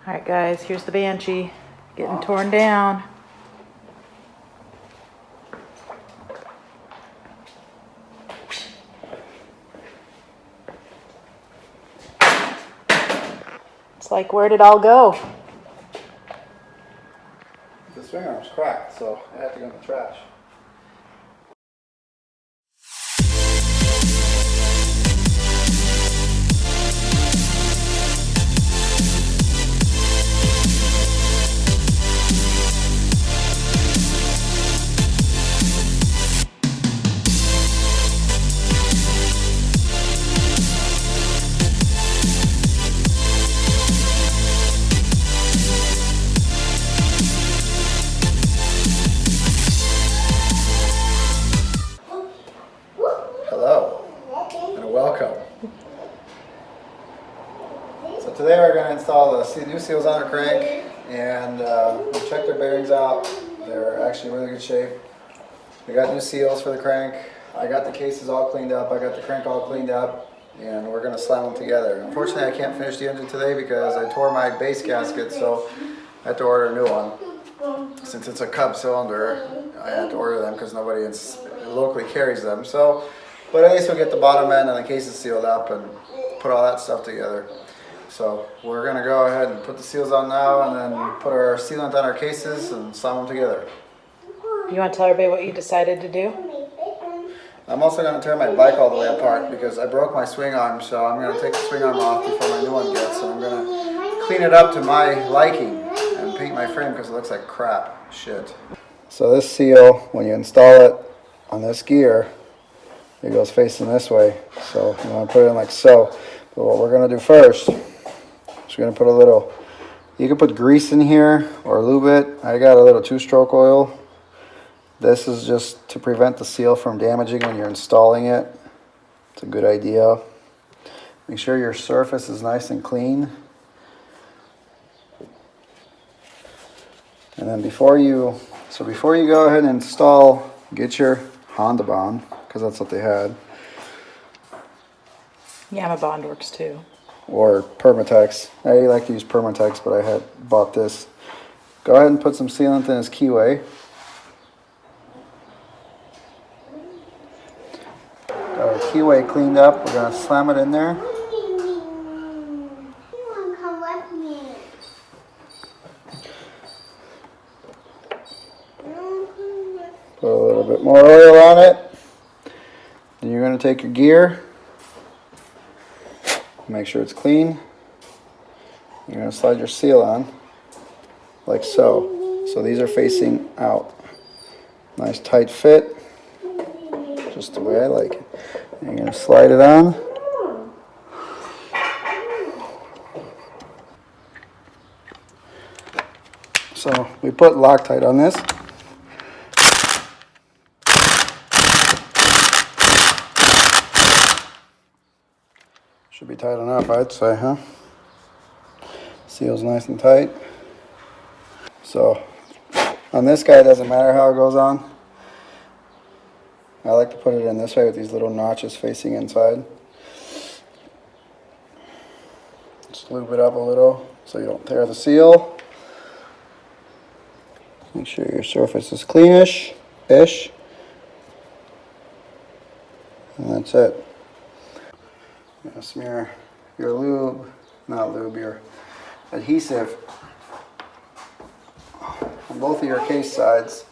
Alright guys, here's the Banshee getting torn down. It's like, where'd it all go? The swing arm's cracked, so I have to go in the trash. Hello, and welcome. So today we're going to install the new seals on our crank, and we checked their bearings out. They're actually in really good shape. We got new seals for the crank. I got the cases all cleaned up. I got the crank all cleaned up, and we're going to slam them together. Unfortunately, I can't finish the engine today because I tore my base gasket, so I had to order a new one. Since it's a Cub cylinder, I had to order them because nobody locally carries them. So, but at least we'll get the bottom end and the cases sealed up and put all that stuff together. So we're going to go ahead and put the seals on now and then put our sealant on our cases and slam them together. You want to tell everybody what you decided to do? I'm also going to tear my bike all the way apart because I broke my swing arm, so I'm going to take the swing arm off before my new one gets, and I'm going to clean it up to my liking and paint my frame because it looks like crap. Shit. So this seal, when you install it on this gear, it goes facing this way. So you want to put it in like so. But what we're going to do first is we're going to put a little, you can put grease in here or lube it. I got a little 2-stroke oil. This is just to prevent the seal from damaging when you're installing it. It's a good idea. Make sure your surface is nice and clean. And then before you go ahead and install, get your Honda Bond, because that's what they had. Yama Bond works too. Or Permatex. I like to use Permatex, but I had bought this. Go ahead and put some sealant in his keyway. Got our keyway cleaned up. We're going to slam it in there. Put a little bit more oil on it. Then you're going to take your gear. Make sure it's clean. You're going to slide your seal on like so. So these are facing out. Nice tight fit. Just the way I like it. And you're going to slide it on. So we put Loctite on this. Should be tight enough, I'd say, huh? Seal's nice and tight. So on this guy, it doesn't matter how it goes on. I like to put it in this way with these little notches facing inside. Just lube it up a little so you don't tear the seal. Make sure your surface is cleanish-ish. And that's it. You're going to smear your your adhesive on both of your case sides.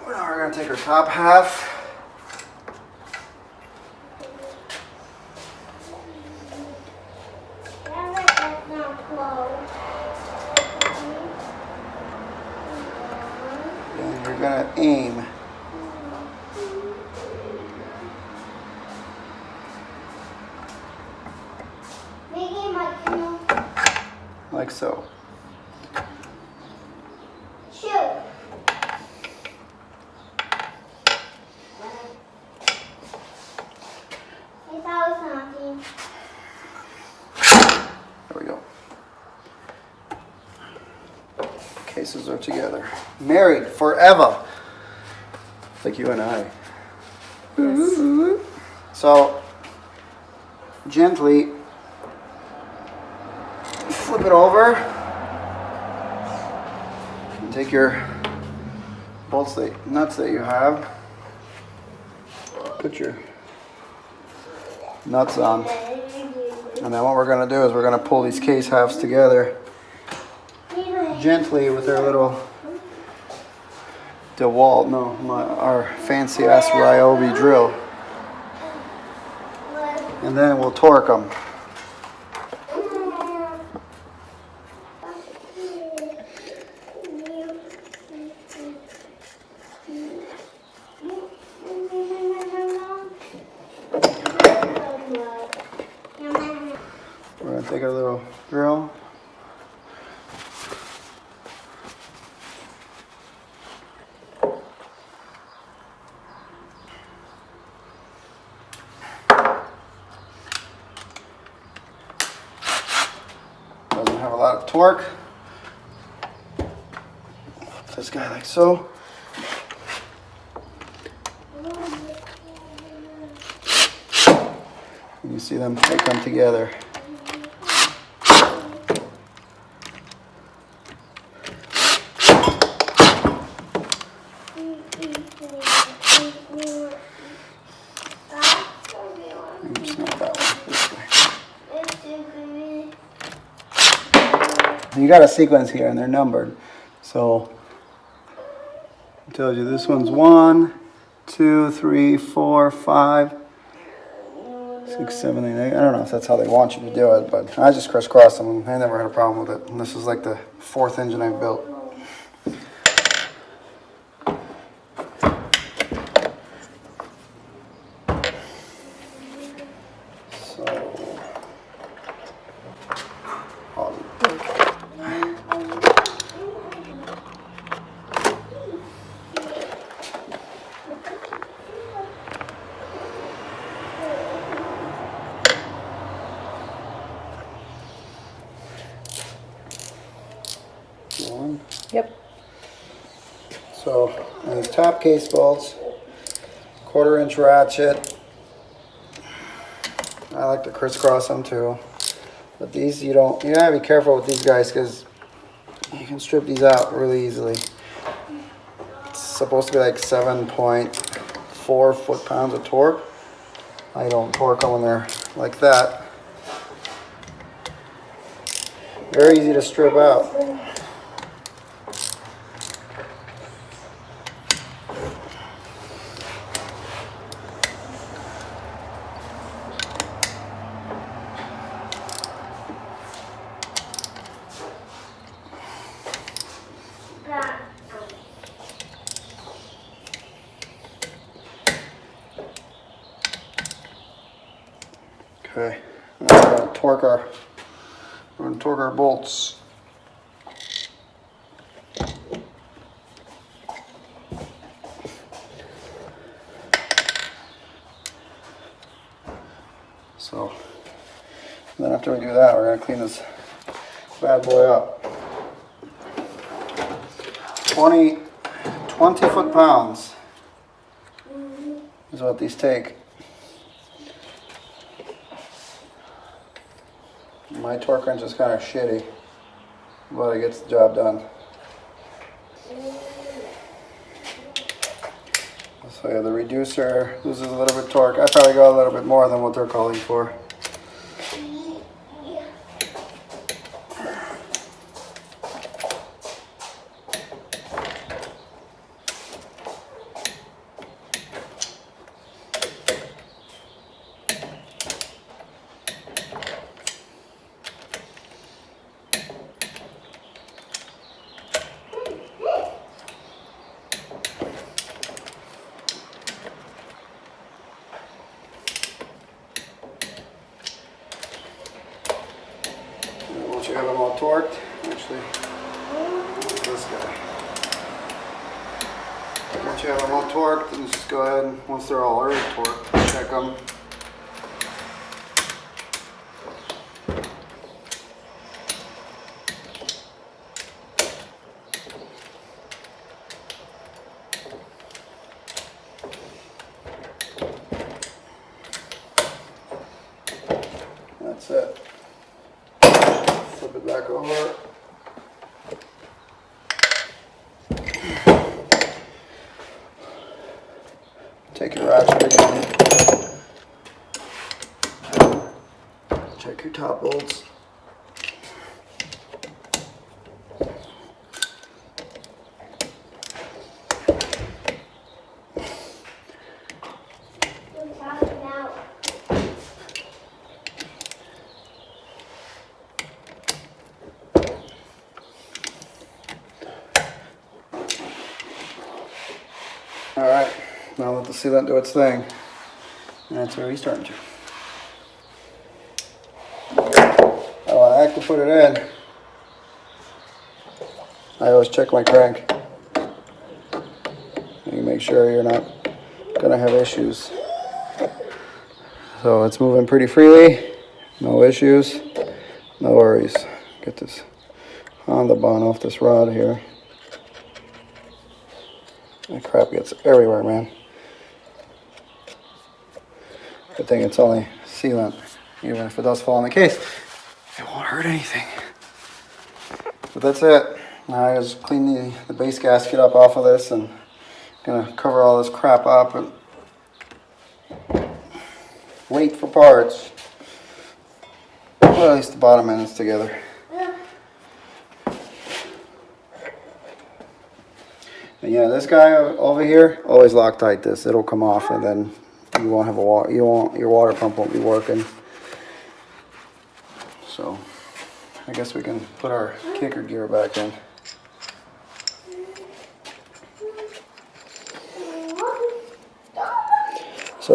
Now we're going to take our top half. And you're going to aim. Like so. cases are together. Married forever. Like you and I. Yes. So, gently flip it over. And take your nuts that you have. Put your nuts on. And then what we're going to do is we're going to pull these case halves together gently with our little DeWalt, our fancy ass Ryobi drill. And then we'll torque them. We're going to take our little drill. Doesn't have a lot of torque. This guy like so. You see them, they come together. Oops, not that one. This way. You got a sequence here and they're numbered. So it tells you this one's 1, 2, 3, 4, 5, 6, 7, 8. I don't know if that's how they want you to do it, but I just crisscross them. I never had a problem with it. And this is like the 4th engine I've built. Yep. So, on these top case bolts, 1/4-inch ratchet. I like to crisscross them too. But these you gotta be careful with these guys because you can strip these out really easily. It's supposed to be like 7.4 foot-pounds of torque. I don't torque them when they're like that. Very easy to strip out. Okay, now we're going to torque our bolts. So then after we do that, we're going to clean this bad boy up. 20 foot-pounds is what these take. My torque wrench is kind of shitty, but it gets the job done. So yeah, the reducer loses a little bit of torque. I probably got a little bit more than what they're calling for. Once you have them all torqued, actually, this guy. Once you have them all torqued, then just go ahead and, once they're all already torqued, check them. That's it. Flip it back over. Take your ratchet again. Check your top bolts. Alright, now let the sealant do its thing. And that's where he's starting to. I want to actually put it in. I always check my crank. And you make sure you're not going to have issues. So it's moving pretty freely. No issues. No worries. Get this Honda bond off this rod here. That crap gets everywhere, man. Good thing it's only sealant. Even if it does fall in the case, it won't hurt anything. But that's it. Now I just clean the base gasket up off of this and gonna cover all this crap up and wait for parts. Well, at least the bottom end is together. And yeah, this guy over here, always Loctite this. It'll come off, and then you won't have a water. Your water pump won't be working. So, I guess we can put our kicker gear back in. So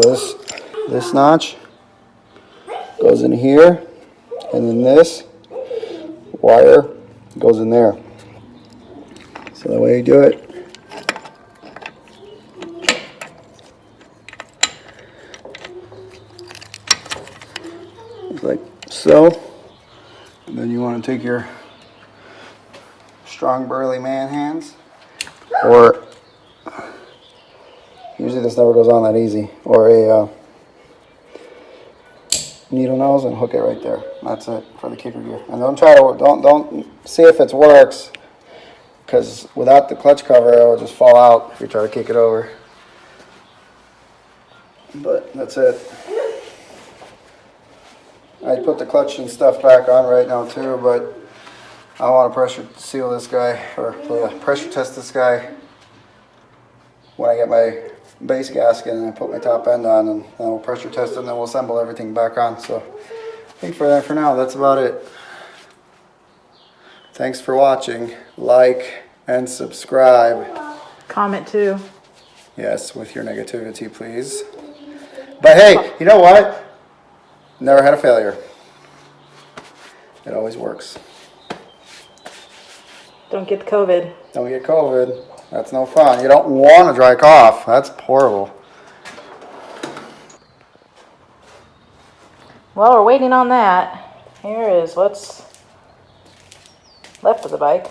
this notch goes in here, and then this wire goes in there. So the way you do it. Like so, and then you want to take your strong burly man hands, or usually this never goes on that easy, or a needle nose and hook it right there. That's it for the kicker gear. And don't see if it works, because without the clutch cover it will just fall out if you try to kick it over. But that's it. I put the clutch and stuff back on right now too, but I want to pressure seal this guy, or pressure test this guy when I get my base gasket and I put my top end on, and then we'll pressure test it and then we'll assemble everything back on. So I think for now, that's about it. Thanks for watching. Like and subscribe. Comment too. Yes, with your negativity, please. But hey, you know what? Never had a failure. It always works. Don't get COVID. Don't get COVID. That's no fun. You don't want to dry cough. That's horrible. Well, we're waiting on that. Here is what's left of the bike.